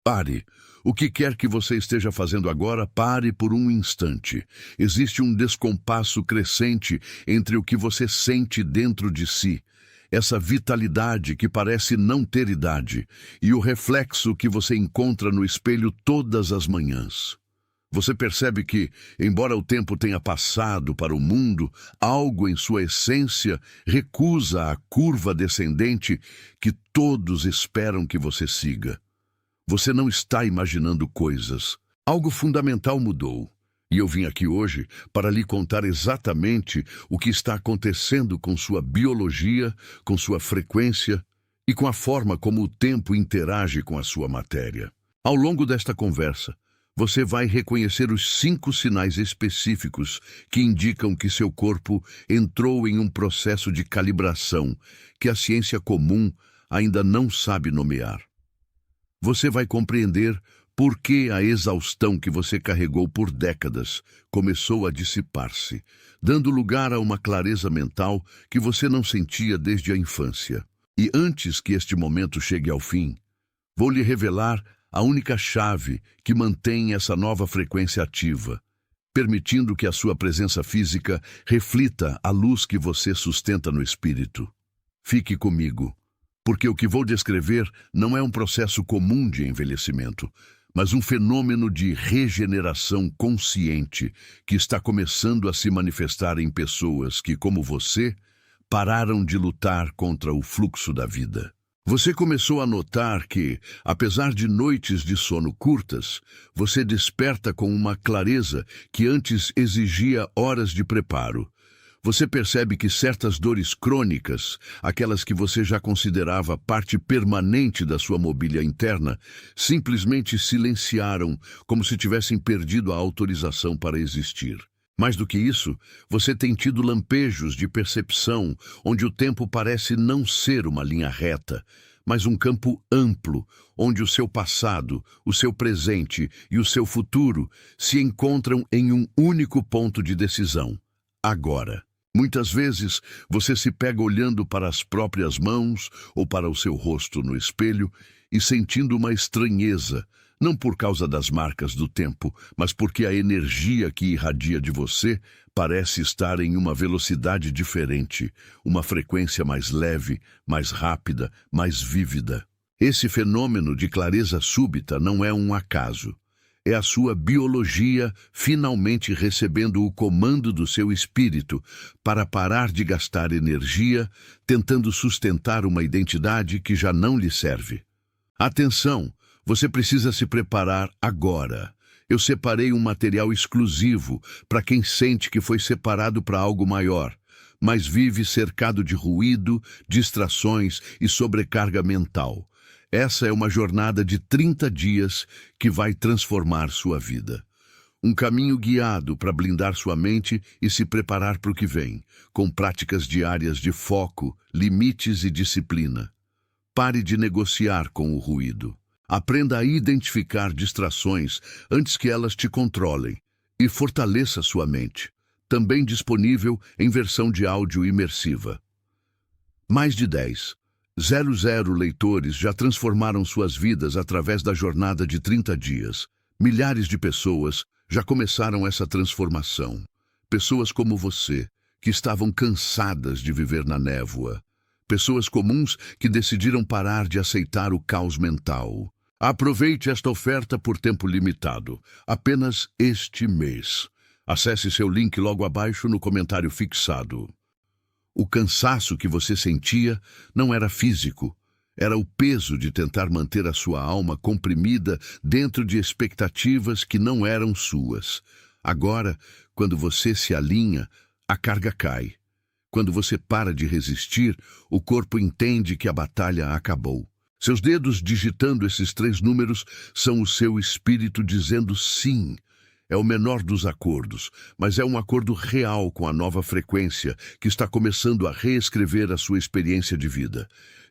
Pare. O que quer que você esteja fazendo agora, pare por um instante. Existe um descompasso crescente entre o que você sente dentro de si, essa vitalidade que parece não ter idade, e o reflexo que você encontra no espelho todas as manhãs. Você percebe que, embora o tempo tenha passado para o mundo, algo em sua essência recusa a curva descendente que todos esperam que você siga. Você não está imaginando coisas. Algo fundamental mudou. E eu vim aqui hoje para lhe contar exatamente o que está acontecendo com sua biologia, com sua frequência e com a forma como o tempo interage com a sua matéria. Ao longo desta conversa, você vai reconhecer os 5 sinais específicos que indicam que seu corpo entrou em um processo de calibração que a ciência comum ainda não sabe nomear. Você vai compreender por que a exaustão que você carregou por décadas começou a dissipar-se, dando lugar a uma clareza mental que você não sentia desde a infância. E antes que este momento chegue ao fim, vou lhe revelar a única chave que mantém essa nova frequência ativa, permitindo que a sua presença física reflita a luz que você sustenta no espírito. Fique comigo, porque o que vou descrever não é um processo comum de envelhecimento, mas um fenômeno de regeneração consciente que está começando a se manifestar em pessoas que, como você, pararam de lutar contra o fluxo da vida. Você começou a notar que, apesar de noites de sono curtas, você desperta com uma clareza que antes exigia horas de preparo. Você percebe que certas dores crônicas, aquelas que você já considerava parte permanente da sua mobília interna, simplesmente silenciaram, como se tivessem perdido a autorização para existir. Mais do que isso, você tem tido lampejos de percepção, onde o tempo parece não ser uma linha reta, mas um campo amplo, onde o seu passado, o seu presente e o seu futuro se encontram em um único ponto de decisão: agora. Muitas vezes, você se pega olhando para as próprias mãos ou para o seu rosto no espelho e sentindo uma estranheza, não por causa das marcas do tempo, mas porque a energia que irradia de você parece estar em uma velocidade diferente, uma frequência mais leve, mais rápida, mais vívida. Esse fenômeno de clareza súbita não é um acaso. É a sua biologia finalmente recebendo o comando do seu espírito para parar de gastar energia tentando sustentar uma identidade que já não lhe serve. Atenção, você precisa se preparar agora. Eu separei um material exclusivo para quem sente que foi separado para algo maior, mas vive cercado de ruído, distrações e sobrecarga mental. Essa é uma jornada de 30 dias que vai transformar sua vida. Um caminho guiado para blindar sua mente e se preparar para o que vem, com práticas diárias de foco, limites e disciplina. Pare de negociar com o ruído. Aprenda a identificar distrações antes que elas te controlem e fortaleça sua mente. Também disponível em versão de áudio imersiva. Mais de 10,00 leitores já transformaram suas vidas através da jornada de 30 dias. Milhares de pessoas já começaram essa transformação. Pessoas como você, que estavam cansadas de viver na névoa. Pessoas comuns que decidiram parar de aceitar o caos mental. Aproveite esta oferta por tempo limitado, apenas este mês. Acesse seu link logo abaixo no comentário fixado. O cansaço que você sentia não era físico, era o peso de tentar manter a sua alma comprimida dentro de expectativas que não eram suas. Agora, quando você se alinha, a carga cai. Quando você para de resistir, o corpo entende que a batalha acabou. Seus dedos digitando esses 3 números são o seu espírito dizendo sim. É o menor dos acordos, mas é um acordo real com a nova frequência que está começando a reescrever a sua experiência de vida.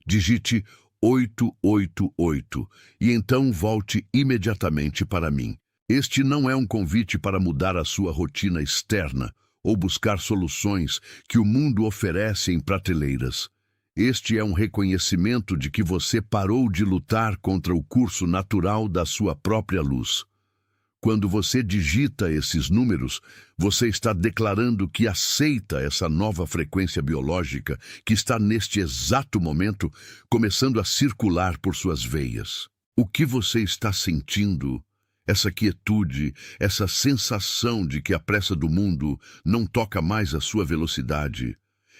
Digite 888 e então volte imediatamente para mim. Este não é um convite para mudar a sua rotina externa ou buscar soluções que o mundo oferece em prateleiras. Este é um reconhecimento de que você parou de lutar contra o curso natural da sua própria luz. Quando você digita esses números, você está declarando que aceita essa nova frequência biológica que está neste exato momento começando a circular por suas veias. O que você está sentindo, essa quietude, essa sensação de que a pressa do mundo não toca mais a sua velocidade,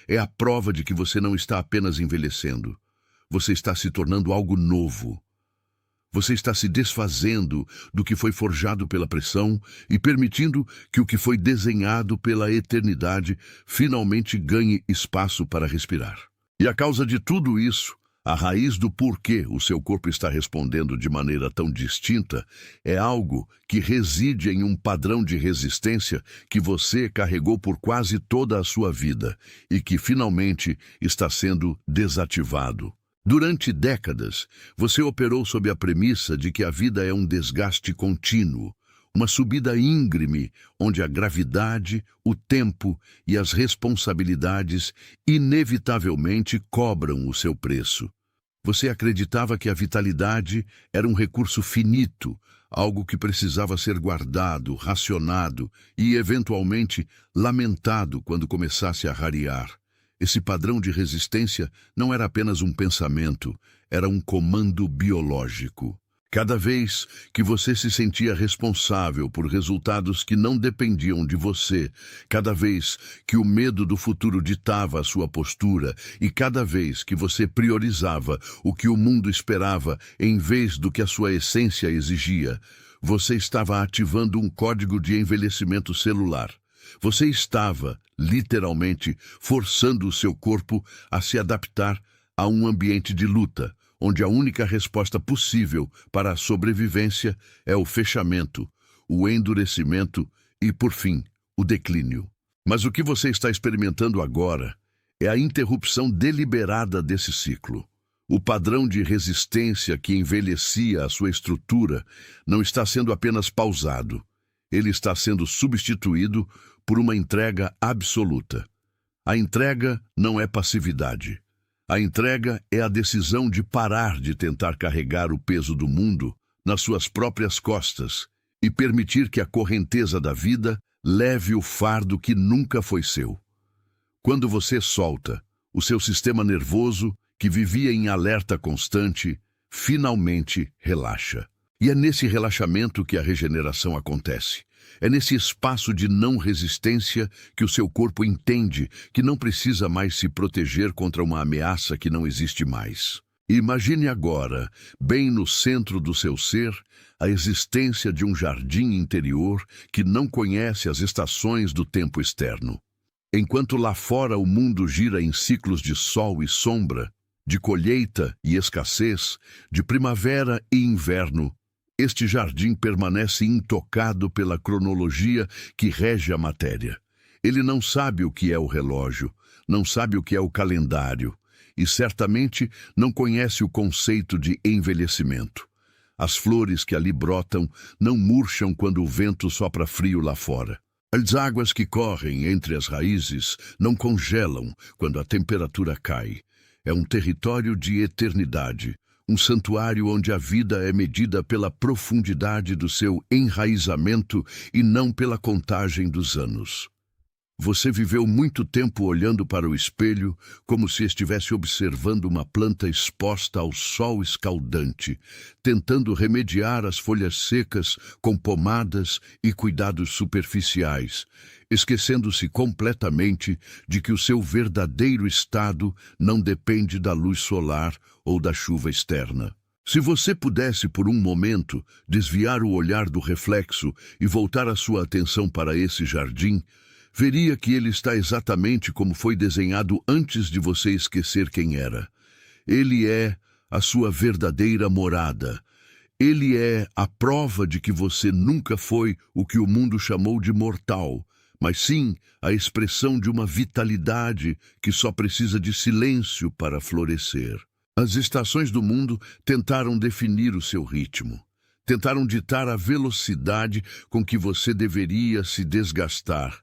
é a prova de que você não está apenas envelhecendo. Você está se tornando algo novo. Você está se desfazendo do que foi forjado pela pressão e permitindo que o que foi desenhado pela eternidade finalmente ganhe espaço para respirar. E a causa de tudo isso, a raiz do porquê o seu corpo está respondendo de maneira tão distinta, é algo que reside em um padrão de resistência que você carregou por quase toda a sua vida e que finalmente está sendo desativado. Durante décadas, você operou sob a premissa de que a vida é um desgaste contínuo, uma subida íngreme onde a gravidade, o tempo e as responsabilidades inevitavelmente cobram o seu preço. Você acreditava que a vitalidade era um recurso finito, algo que precisava ser guardado, racionado e, eventualmente, lamentado quando começasse a rarear. Esse padrão de resistência não era apenas um pensamento, era um comando biológico. Cada vez que você se sentia responsável por resultados que não dependiam de você, cada vez que o medo do futuro ditava a sua postura e cada vez que você priorizava o que o mundo esperava em vez do que a sua essência exigia, você estava ativando um código de envelhecimento celular. Você estava, literalmente, forçando o seu corpo a se adaptar a um ambiente de luta, onde a única resposta possível para a sobrevivência é o fechamento, o endurecimento e, por fim, o declínio. Mas o que você está experimentando agora é a interrupção deliberada desse ciclo. O padrão de resistência que envelhecia a sua estrutura não está sendo apenas pausado. Ele está sendo substituído por uma entrega absoluta. A entrega não é passividade. A entrega é a decisão de parar de tentar carregar o peso do mundo nas suas próprias costas e permitir que a correnteza da vida leve o fardo que nunca foi seu. Quando você solta, o seu sistema nervoso, que vivia em alerta constante, finalmente relaxa. E é nesse relaxamento que a regeneração acontece. É nesse espaço de não resistência que o seu corpo entende que não precisa mais se proteger contra uma ameaça que não existe mais. Imagine agora, bem no centro do seu ser, a existência de um jardim interior que não conhece as estações do tempo externo. Enquanto lá fora o mundo gira em ciclos de sol e sombra, de colheita e escassez, de primavera e inverno, este jardim permanece intocado pela cronologia que rege a matéria. Ele não sabe o que é o relógio, não sabe o que é o calendário, e certamente não conhece o conceito de envelhecimento. As flores que ali brotam não murcham quando o vento sopra frio lá fora. As águas que correm entre as raízes não congelam quando a temperatura cai. É um território de eternidade, um santuário onde a vida é medida pela profundidade do seu enraizamento e não pela contagem dos anos. Você viveu muito tempo olhando para o espelho como se estivesse observando uma planta exposta ao sol escaldante, tentando remediar as folhas secas com pomadas e cuidados superficiais, esquecendo-se completamente de que o seu verdadeiro estado não depende da luz solar ou da chuva externa. Se você pudesse, por um momento, desviar o olhar do reflexo e voltar a sua atenção para esse jardim, veria que ele está exatamente como foi desenhado antes de você esquecer quem era. Ele é a sua verdadeira morada. Ele é a prova de que você nunca foi o que o mundo chamou de mortal, mas sim a expressão de uma vitalidade que só precisa de silêncio para florescer. As estações do mundo tentaram definir o seu ritmo. Tentaram ditar a velocidade com que você deveria se desgastar.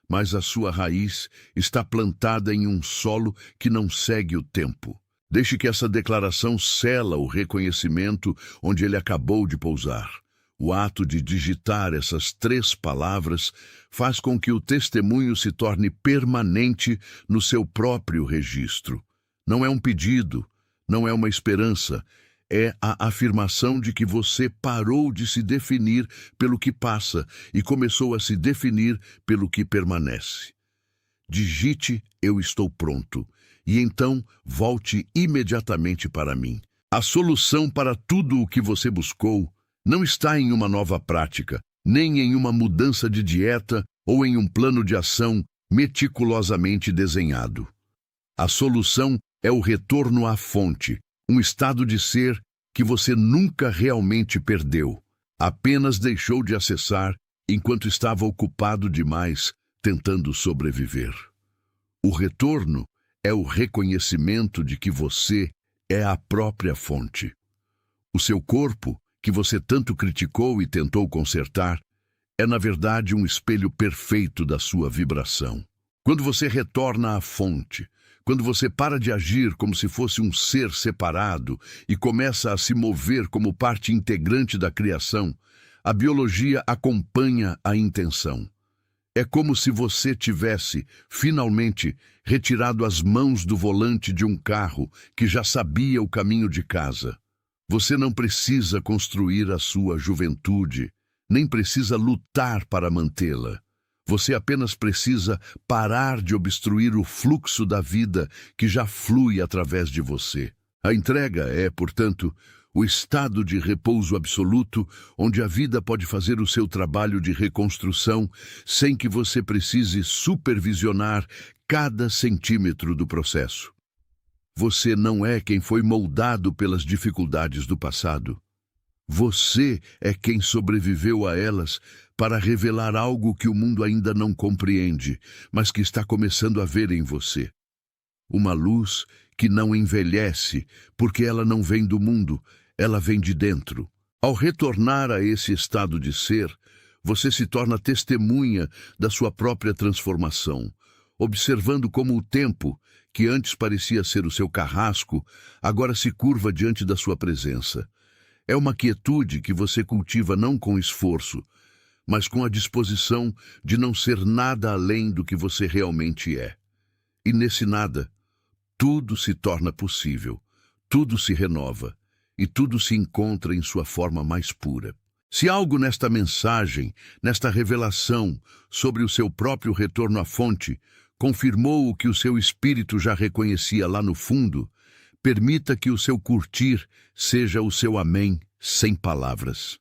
mas a sua raiz está plantada em um solo que não segue o tempo. Deixe que essa declaração sela o reconhecimento onde ele acabou de pousar. O ato de digitar essas 3 palavras faz com que o testemunho se torne permanente no seu próprio registro. Não é um pedido, não é uma esperança, é a afirmação de que você parou de se definir pelo que passa e começou a se definir pelo que permanece. Digite "eu estou pronto" e então volte imediatamente para mim. A solução para tudo o que você buscou não está em uma nova prática, nem em uma mudança de dieta ou em um plano de ação meticulosamente desenhado. A solução é o retorno à fonte, um estado de ser que você nunca realmente perdeu, apenas deixou de acessar enquanto estava ocupado demais tentando sobreviver. O retorno é o reconhecimento de que você é a própria fonte. O seu corpo, que você tanto criticou e tentou consertar, é na verdade um espelho perfeito da sua vibração. Quando você retorna à fonte, quando você para de agir como se fosse um ser separado e começa a se mover como parte integrante da criação, a biologia acompanha a intenção. É como se você tivesse, finalmente, retirado as mãos do volante de um carro que já sabia o caminho de casa. Você não precisa construir a sua juventude, nem precisa lutar para mantê-la. Você apenas precisa parar de obstruir o fluxo da vida que já flui através de você. A entrega é, portanto, o estado de repouso absoluto, onde a vida pode fazer o seu trabalho de reconstrução sem que você precise supervisionar cada centímetro do processo. Você não é quem foi moldado pelas dificuldades do passado. Você é quem sobreviveu a elas para revelar algo que o mundo ainda não compreende, mas que está começando a ver em você. Uma luz que não envelhece, porque ela não vem do mundo, ela vem de dentro. Ao retornar a esse estado de ser, você se torna testemunha da sua própria transformação, observando como o tempo, que antes parecia ser o seu carrasco, agora se curva diante da sua presença. É uma quietude que você cultiva não com esforço, mas com a disposição de não ser nada além do que você realmente é. E nesse nada, tudo se torna possível, tudo se renova e tudo se encontra em sua forma mais pura. Se algo nesta mensagem, nesta revelação sobre o seu próprio retorno à fonte, confirmou o que o seu espírito já reconhecia lá no fundo, permita que o seu curtir seja o seu amém sem palavras.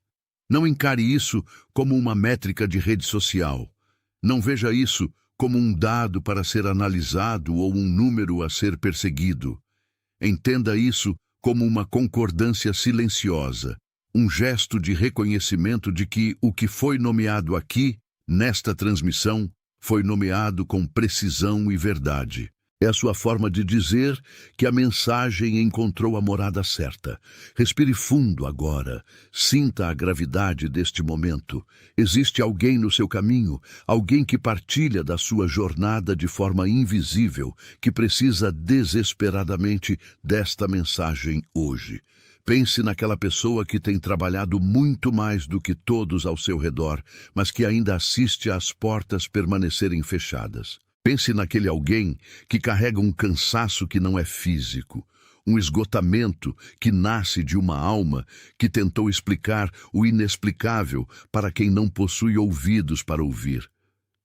Não encare isso como uma métrica de rede social. Não veja isso como um dado para ser analisado ou um número a ser perseguido. Entenda isso como uma concordância silenciosa, um gesto de reconhecimento de que o que foi nomeado aqui, nesta transmissão, foi nomeado com precisão e verdade. É a sua forma de dizer que a mensagem encontrou a morada certa. Respire fundo agora. Sinta a gravidade deste momento. Existe alguém no seu caminho, alguém que partilha da sua jornada de forma invisível, que precisa desesperadamente desta mensagem hoje. Pense naquela pessoa que tem trabalhado muito mais do que todos ao seu redor, mas que ainda assiste às portas permanecerem fechadas. Pense naquele alguém que carrega um cansaço que não é físico, um esgotamento que nasce de uma alma que tentou explicar o inexplicável para quem não possui ouvidos para ouvir.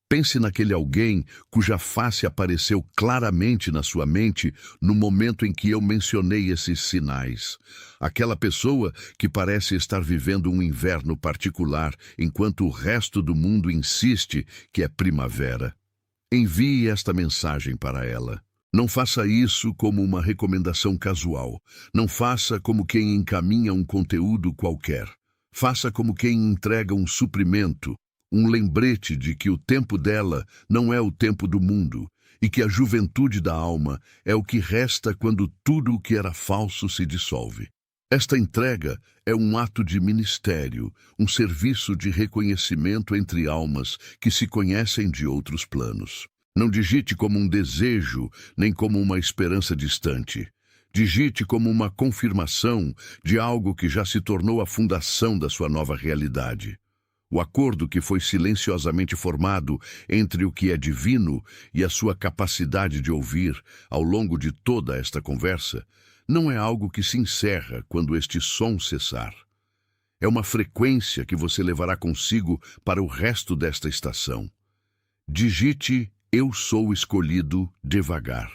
Pense naquele alguém cuja face apareceu claramente na sua mente no momento em que eu mencionei esses sinais. Aquela pessoa que parece estar vivendo um inverno particular, enquanto o resto do mundo insiste que é primavera. Envie esta mensagem para ela. Não faça isso como uma recomendação casual. Não faça como quem encaminha um conteúdo qualquer. Faça como quem entrega um suprimento, um lembrete de que o tempo dela não é o tempo do mundo e que a juventude da alma é o que resta quando tudo o que era falso se dissolve. Esta entrega é um ato de ministério, um serviço de reconhecimento entre almas que se conhecem de outros planos. Não digite como um desejo, nem como uma esperança distante. Digite como uma confirmação de algo que já se tornou a fundação da sua nova realidade. O acordo que foi silenciosamente formado entre o que é divino e a sua capacidade de ouvir ao longo de toda esta conversa não é algo que se encerra quando este som cessar. É uma frequência que você levará consigo para o resto desta estação. Digite "Eu sou escolhido" devagar.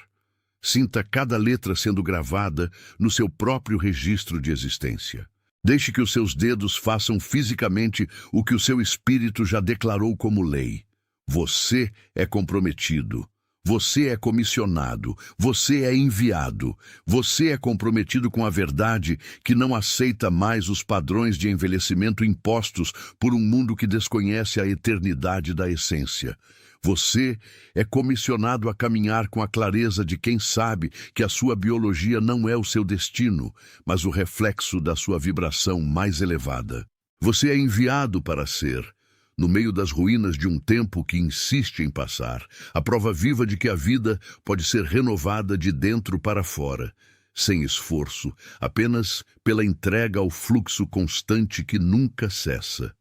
Sinta cada letra sendo gravada no seu próprio registro de existência. Deixe que os seus dedos façam fisicamente o que o seu espírito já declarou como lei. Você é comprometido. Você é comissionado. Você é enviado. Você é comprometido com a verdade que não aceita mais os padrões de envelhecimento impostos por um mundo que desconhece a eternidade da essência. Você é comissionado a caminhar com a clareza de quem sabe que a sua biologia não é o seu destino, mas o reflexo da sua vibração mais elevada. Você é enviado para ser, no meio das ruínas de um tempo que insiste em passar, a prova viva de que a vida pode ser renovada de dentro para fora, sem esforço, apenas pela entrega ao fluxo constante que nunca cessa.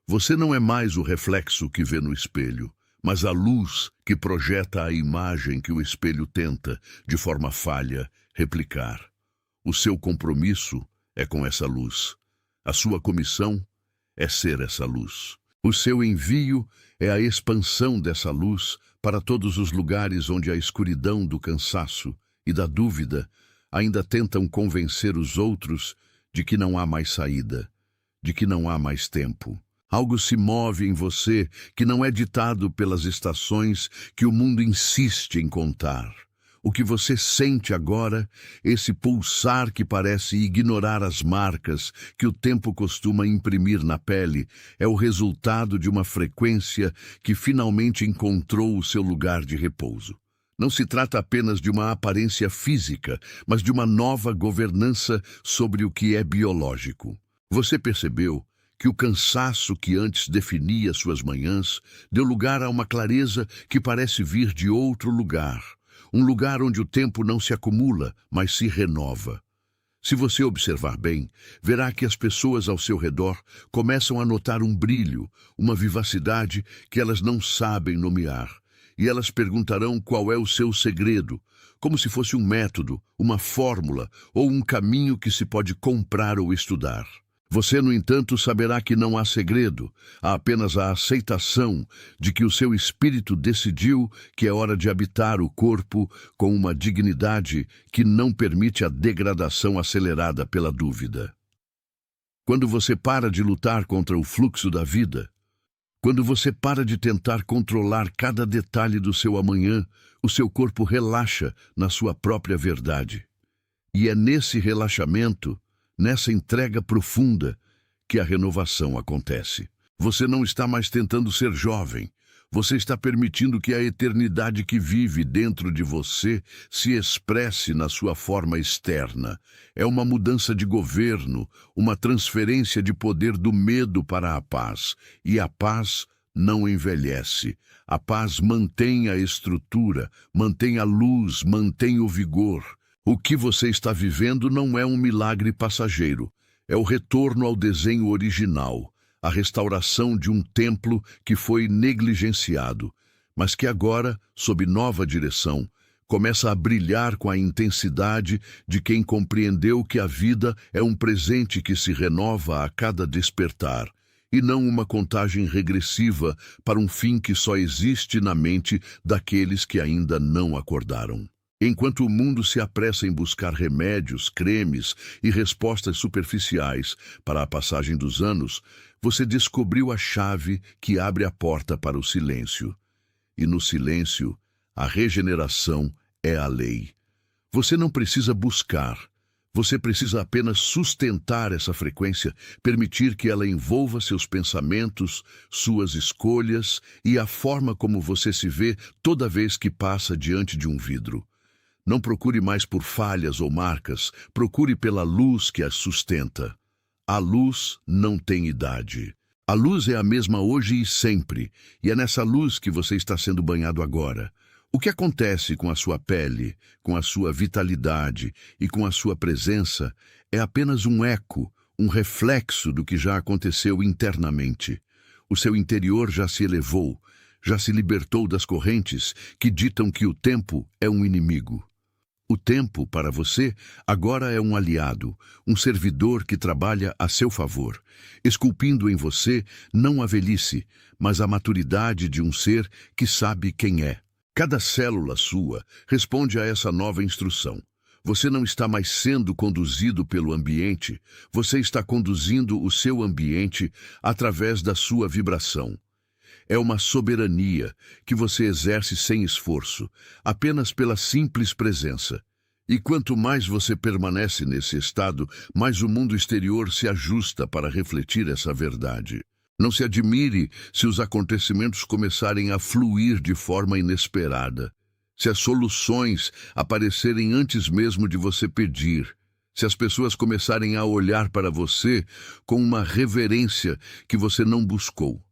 Você não é mais o reflexo que vê no espelho, mas a luz que projeta a imagem que o espelho tenta, de forma falha, replicar. O seu compromisso é com essa luz. A sua comissão é ser essa luz. O seu envio é a expansão dessa luz para todos os lugares onde a escuridão do cansaço e da dúvida ainda tentam convencer os outros de que não há mais saída, de que não há mais tempo. Algo se move em você que não é ditado pelas estações que o mundo insiste em contar. O que você sente agora, esse pulsar que parece ignorar as marcas que o tempo costuma imprimir na pele, é o resultado de uma frequência que finalmente encontrou o seu lugar de repouso. Não se trata apenas de uma aparência física, mas de uma nova governança sobre o que é biológico. Você percebeu que o cansaço que antes definia suas manhãs deu lugar a uma clareza que parece vir de outro lugar, um lugar onde o tempo não se acumula, mas se renova. Se você observar bem, verá que as pessoas ao seu redor começam a notar um brilho, uma vivacidade que elas não sabem nomear, e elas perguntarão qual é o seu segredo, como se fosse um método, uma fórmula ou um caminho que se pode comprar ou estudar. Você, no entanto, saberá que não há segredo, há apenas a aceitação de que o seu espírito decidiu que é hora de habitar o corpo com uma dignidade que não permite a degradação acelerada pela dúvida. Quando você para de lutar contra o fluxo da vida, quando você para de tentar controlar cada detalhe do seu amanhã, o seu corpo relaxa na sua própria verdade. E é nesse relaxamento, nessa entrega profunda, que a renovação acontece. Você não está mais tentando ser jovem. Você está permitindo que a eternidade que vive dentro de você se expresse na sua forma externa. É uma mudança de governo, uma transferência de poder do medo para a paz. E a paz não envelhece. A paz mantém a estrutura, mantém a luz, mantém o vigor. O que você está vivendo não é um milagre passageiro. É o retorno ao desenho original, a restauração de um templo que foi negligenciado, mas que agora, sob nova direção, começa a brilhar com a intensidade de quem compreendeu que a vida é um presente que se renova a cada despertar, e não uma contagem regressiva para um fim que só existe na mente daqueles que ainda não acordaram. Enquanto o mundo se apressa em buscar remédios, cremes e respostas superficiais para a passagem dos anos, você descobriu a chave que abre a porta para o silêncio. E no silêncio, a regeneração é a lei. Você não precisa buscar. Você precisa apenas sustentar essa frequência, permitir que ela envolva seus pensamentos, suas escolhas e a forma como você se vê toda vez que passa diante de um vidro. Não procure mais por falhas ou marcas, procure pela luz que as sustenta. A luz não tem idade. A luz é a mesma hoje e sempre, e é nessa luz que você está sendo banhado agora. O que acontece com a sua pele, com a sua vitalidade e com a sua presença é apenas um eco, um reflexo do que já aconteceu internamente. O seu interior já se elevou, já se libertou das correntes que ditam que o tempo é um inimigo. O tempo, para você, agora é um aliado, um servidor que trabalha a seu favor, esculpindo em você não a velhice, mas a maturidade de um ser que sabe quem é. Cada célula sua responde a essa nova instrução. Você não está mais sendo conduzido pelo ambiente, você está conduzindo o seu ambiente através da sua vibração. É uma soberania que você exerce sem esforço, apenas pela simples presença. E quanto mais você permanece nesse estado, mais o mundo exterior se ajusta para refletir essa verdade. Não se admire se os acontecimentos começarem a fluir de forma inesperada, se as soluções aparecerem antes mesmo de você pedir, se as pessoas começarem a olhar para você com uma reverência que você não buscou.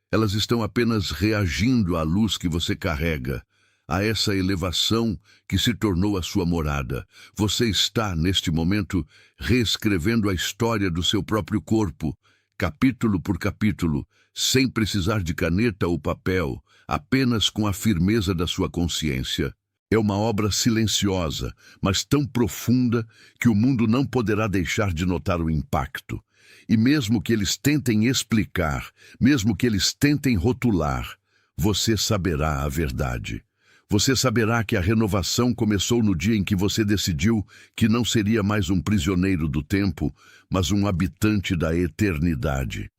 Elas estão apenas reagindo à luz que você carrega, a essa elevação que se tornou a sua morada. Você está, neste momento, reescrevendo a história do seu próprio corpo, capítulo por capítulo, sem precisar de caneta ou papel, apenas com a firmeza da sua consciência. É uma obra silenciosa, mas tão profunda que o mundo não poderá deixar de notar o impacto. E mesmo que eles tentem explicar, mesmo que eles tentem rotular, você saberá a verdade. Você saberá que a renovação começou no dia em que você decidiu que não seria mais um prisioneiro do tempo, mas um habitante da eternidade.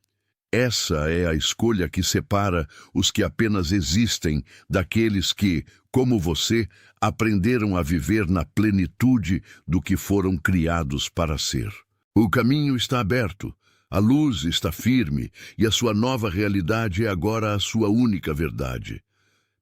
Essa é a escolha que separa os que apenas existem daqueles que, como você, aprenderam a viver na plenitude do que foram criados para ser. O caminho está aberto, a luz está firme e a sua nova realidade é agora a sua única verdade.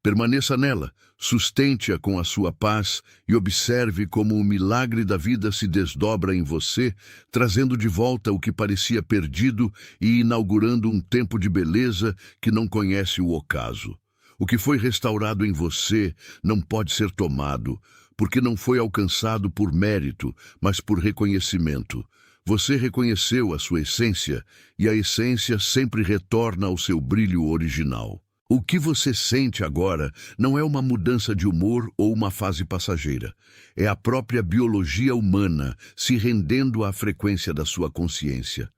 Permaneça nela, sustente-a com a sua paz e observe como o milagre da vida se desdobra em você, trazendo de volta o que parecia perdido e inaugurando um tempo de beleza que não conhece o ocaso. O que foi restaurado em você não pode ser tomado, porque não foi alcançado por mérito, mas por reconhecimento. Você reconheceu a sua essência, e a essência sempre retorna ao seu brilho original. O que você sente agora não é uma mudança de humor ou uma fase passageira. É a própria biologia humana se rendendo à frequência da sua consciência.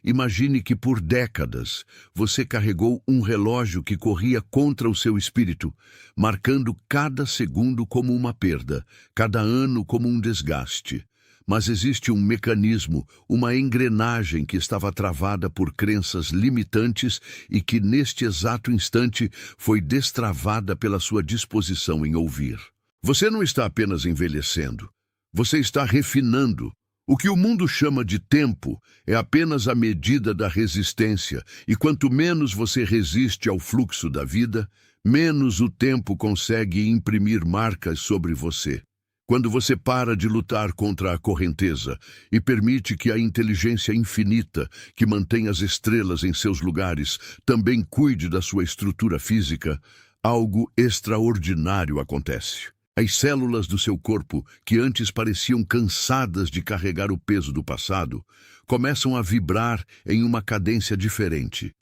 Imagine que por décadas você carregou um relógio que corria contra o seu espírito, marcando cada segundo como uma perda, cada ano como um desgaste. Mas existe um mecanismo, uma engrenagem que estava travada por crenças limitantes e que, neste exato instante, foi destravada pela sua disposição em ouvir. Você não está apenas envelhecendo, você está refinando. O que o mundo chama de tempo é apenas a medida da resistência, e quanto menos você resiste ao fluxo da vida, menos o tempo consegue imprimir marcas sobre você. Quando você para de lutar contra a correnteza e permite que a inteligência infinita, que mantém as estrelas em seus lugares, também cuide da sua estrutura física, algo extraordinário acontece. As células do seu corpo, que antes pareciam cansadas de carregar o peso do passado, começam a vibrar em uma cadência diferente.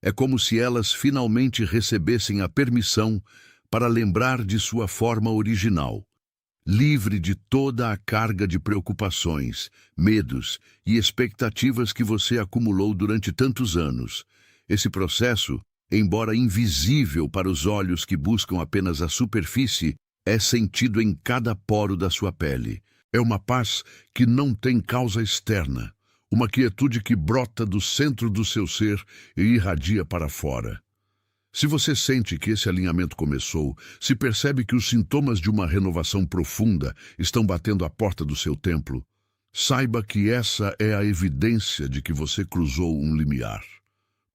É como se elas finalmente recebessem a permissão para lembrar de sua forma original. Livre de toda a carga de preocupações, medos e expectativas que você acumulou durante tantos anos. Esse processo, embora invisível para os olhos que buscam apenas a superfície, é sentido em cada poro da sua pele. É uma paz que não tem causa externa, uma quietude que brota do centro do seu ser e irradia para fora. Se você sente que esse alinhamento começou, se percebe que os sintomas de uma renovação profunda estão batendo à porta do seu templo, saiba que essa é a evidência de que você cruzou um limiar.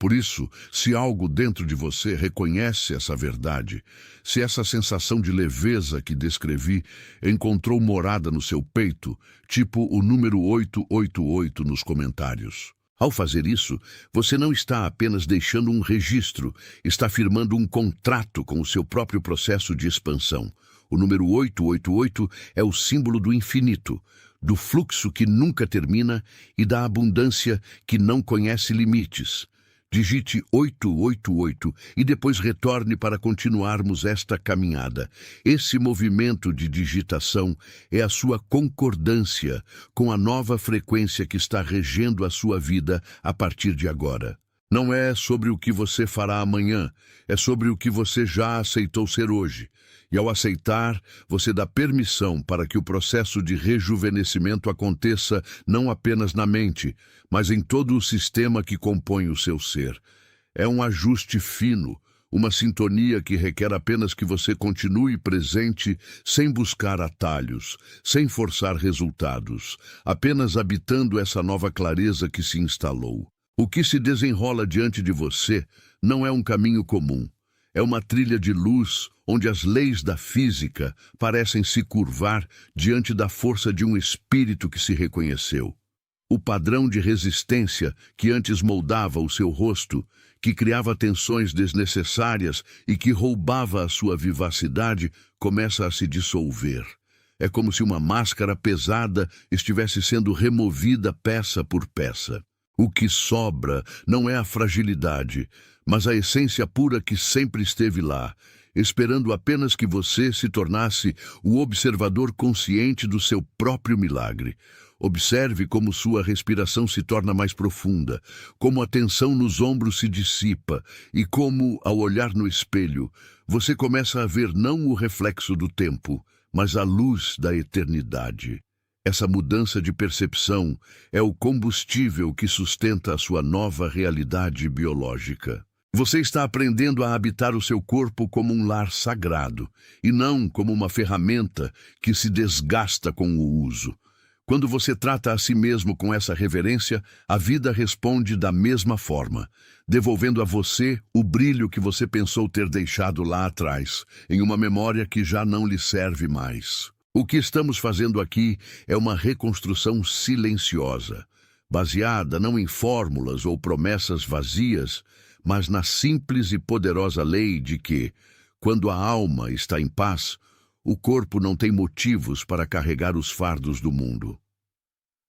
Por isso, se algo dentro de você reconhece essa verdade, se essa sensação de leveza que descrevi encontrou morada no seu peito, tipo o número 888 nos comentários. Ao fazer isso, você não está apenas deixando um registro, está firmando um contrato com o seu próprio processo de expansão. O número 888 é o símbolo do infinito, do fluxo que nunca termina e da abundância que não conhece limites. Digite 888 e depois retorne para continuarmos esta caminhada. Esse movimento de digitação é a sua concordância com a nova frequência que está regendo a sua vida a partir de agora. Não é sobre o que você fará amanhã, é sobre o que você já aceitou ser hoje. E ao aceitar, você dá permissão para que o processo de rejuvenescimento aconteça não apenas na mente, mas em todo o sistema que compõe o seu ser. É um ajuste fino, uma sintonia que requer apenas que você continue presente, sem buscar atalhos, sem forçar resultados, apenas habitando essa nova clareza que se instalou. O que se desenrola diante de você não é um caminho comum. É uma trilha de luz onde as leis da física parecem se curvar diante da força de um espírito que se reconheceu. O padrão de resistência que antes moldava o seu rosto, que criava tensões desnecessárias e que roubava a sua vivacidade, começa a se dissolver. É como se uma máscara pesada estivesse sendo removida peça por peça. O que sobra não é a fragilidade, mas a essência pura que sempre esteve lá, esperando apenas que você se tornasse o observador consciente do seu próprio milagre. Observe como sua respiração se torna mais profunda, como a tensão nos ombros se dissipa e como, ao olhar no espelho, você começa a ver não o reflexo do tempo, mas a luz da eternidade. Essa mudança de percepção é o combustível que sustenta a sua nova realidade biológica. Você está aprendendo a habitar o seu corpo como um lar sagrado, e não como uma ferramenta que se desgasta com o uso. Quando você trata a si mesmo com essa reverência, a vida responde da mesma forma, devolvendo a você o brilho que você pensou ter deixado lá atrás, em uma memória que já não lhe serve mais. O que estamos fazendo aqui é uma reconstrução silenciosa, baseada não em fórmulas ou promessas vazias, mas na simples e poderosa lei de que, quando a alma está em paz, o corpo não tem motivos para carregar os fardos do mundo.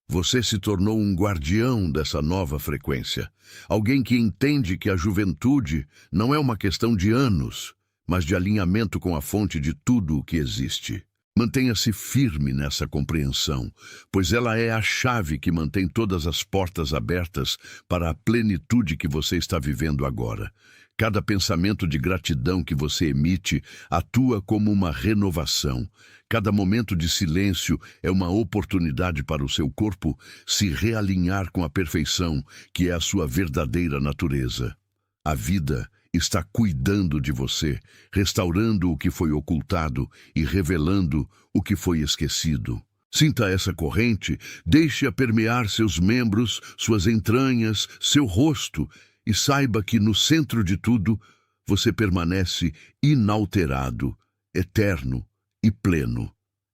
Você se tornou um guardião dessa nova frequência, alguém que entende que a juventude não é uma questão de anos, mas de alinhamento com a fonte de tudo o que existe. Mantenha-se firme nessa compreensão, pois ela é a chave que mantém todas as portas abertas para a plenitude que você está vivendo agora. Cada pensamento de gratidão que você emite atua como uma renovação. Cada momento de silêncio é uma oportunidade para o seu corpo se realinhar com a perfeição que é a sua verdadeira natureza. A vida está cuidando de você, restaurando o que foi ocultado e revelando o que foi esquecido. Sinta essa corrente, deixe-a permear seus membros, suas entranhas, seu rosto, e saiba que no centro de tudo você permanece inalterado, eterno e pleno.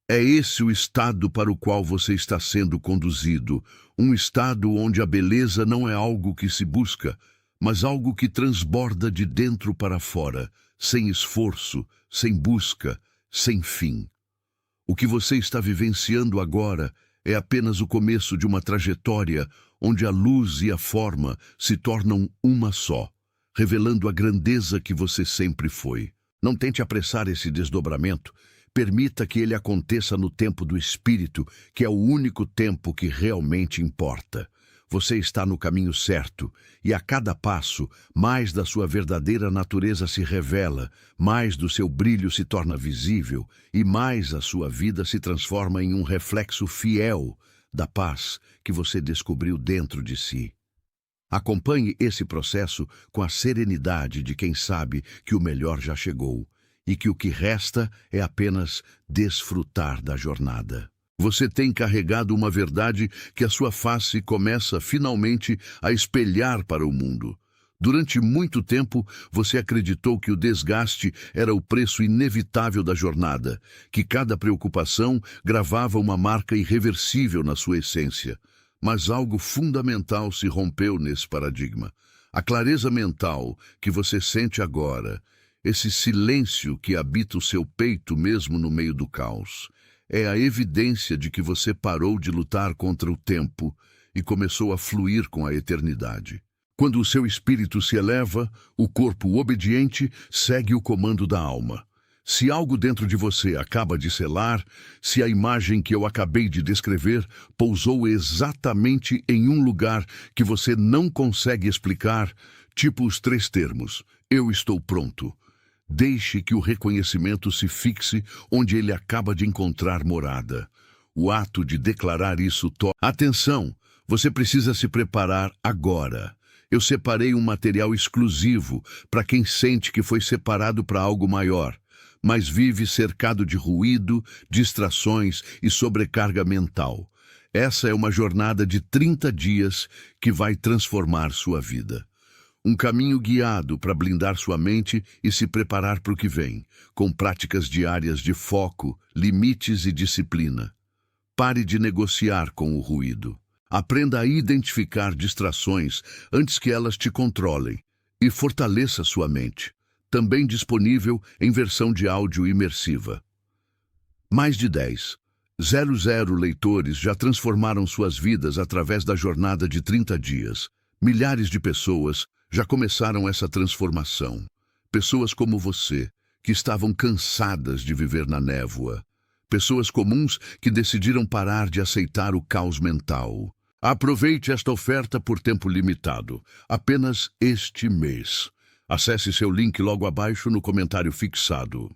É esse o estado para o qual você está sendo conduzido, um estado onde a beleza não é algo que se busca, mas algo que transborda de dentro para fora, sem esforço, sem busca, sem fim. O que você está vivenciando agora é apenas o começo de uma trajetória onde a luz e a forma se tornam uma só, revelando a grandeza que você sempre foi. Não tente apressar esse desdobramento. Permita que ele aconteça no tempo do Espírito, que é o único tempo que realmente importa. Você está no caminho certo, e a cada passo, mais da sua verdadeira natureza se revela, mais do seu brilho se torna visível, e mais a sua vida se transforma em um reflexo fiel da paz que você descobriu dentro de si. Acompanhe esse processo com a serenidade de quem sabe que o melhor já chegou, e que o que resta é apenas desfrutar da jornada. Você tem carregado uma verdade que a sua face começa finalmente a espelhar para o mundo. Durante muito tempo, você acreditou que o desgaste era o preço inevitável da jornada, que cada preocupação gravava uma marca irreversível na sua essência. Mas algo fundamental se rompeu nesse paradigma. A clareza mental que você sente agora, esse silêncio que habita o seu peito mesmo no meio do caos, é a evidência de que você parou de lutar contra o tempo e começou a fluir com a eternidade. Quando o seu espírito se eleva, o corpo obediente segue o comando da alma. Se algo dentro de você acaba de selar, se a imagem que eu acabei de descrever pousou exatamente em um lugar que você não consegue explicar, tipo os 3 termos, eu estou pronto. Deixe que o reconhecimento se fixe onde ele acaba de encontrar morada. O ato de declarar isso Atenção, você precisa se preparar agora. Eu separei um material exclusivo para quem sente que foi separado para algo maior, mas vive cercado de ruído, distrações e sobrecarga mental. Essa é uma jornada de 30 dias que vai transformar sua vida. Um caminho guiado para blindar sua mente e se preparar para o que vem, com práticas diárias de foco, limites e disciplina. Pare de negociar com o ruído. Aprenda a identificar distrações antes que elas te controlem e fortaleça sua mente. Também disponível em versão de áudio imersiva. Mais de 10,00 leitores já transformaram suas vidas através da jornada de 30 dias. Milhares de pessoas já começaram essa transformação. Pessoas como você, que estavam cansadas de viver na névoa. Pessoas comuns que decidiram parar de aceitar o caos mental. Aproveite esta oferta por tempo limitado, apenas este mês. Acesse seu link logo abaixo no comentário fixado.